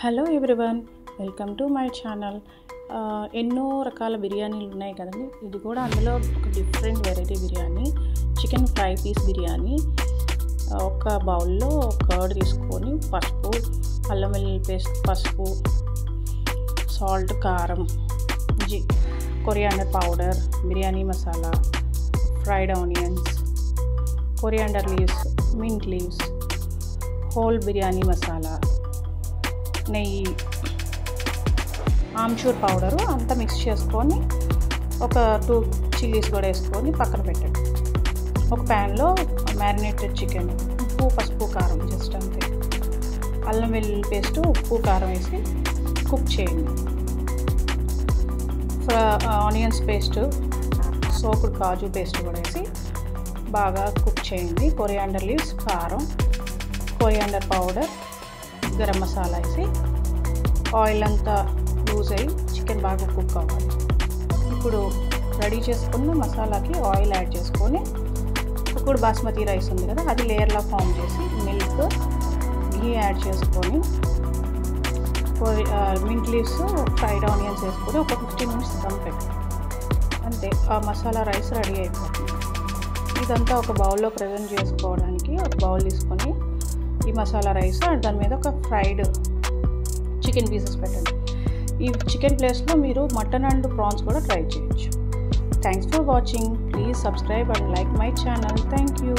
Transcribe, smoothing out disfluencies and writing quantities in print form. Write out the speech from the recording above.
Hello everyone, welcome to my channel. ఎన్నో రకాల బిర్యానీలు ఉన్నాయి కదండి. ఇది కూడా అందులో ఒక different variety biryani, chicken fry piece biryani. ఒక బౌల్లో కర్డ్ తీసుకొని పసుపు, అల్లం వెల్లుల్లి పేస్ట్, పసుపు, సాల్ట్, కారం, coriander powder, biryani masala, fried onions, coriander leaves, mint leaves, whole biryani masala, నెయ్యి, ఆమ్చూర్ పౌడరు అంతా మిక్స్ చేసుకొని ఒక 2 చిల్లీస్ కూడా వేసుకొని పక్కన పెట్టండి. ఒక ప్యాన్లో మ్యారినేటెడ్ చికెన్, ఉప్పు, పసుపు, కారం జస్ట్ అంతే, అల్లం వెల్లుల్లి పేస్ట్, ఉప్పు, కారం వేసి కుక్ చేయండి. ఆనియన్స్ పేస్ట్, సోకుడు కాజు పేస్ట్ కూడా వేసి బాగా కుక్ చేయండి. కొరియాండర్ లీవ్స్, కారం, కొరియాండర్ పౌడర్, గరం మసాలా వేసి ఆయిల్ అంతా లూజ్ అయ్యి చికెన్ బాగా కుక్ అవ్వాలి. ఇప్పుడు రెడీ చేసుకున్న మసాలాకి ఆయిల్ యాడ్ చేసుకొని, ఇప్పుడు బాస్మతి రైస్ ఉంది కదా, అది లేయర్లా ఫామ్ చేసి మిల్క్, ఘీ యాడ్ చేసుకొని, మింట్ లీవ్స్, ఫ్రైడ్ ఆనియన్స్ వేసుకొని ఒక 15 minutes దమ్ పెట్టండి. అంతే, ఆ మసాలా రైస్ రెడీ అయిపోతుంది. ఇదంతా ఒక బౌల్లో ప్రజెంట్ చేసుకోవడానికి ఒక బౌల్ తీసుకొని ఈ మసాలా రైస్ దాని మీద ఒక ఫ్రైడ్ చికెన్ పీసెస్ పెట్టండి. ఈ చికెన్ ప్లేస్లో మీరు మటన్ అండ్ ప్రాన్స్ కూడా ట్రై చేయొచ్చు. Thanks for watching. Please subscribe and like my channel. Thank you.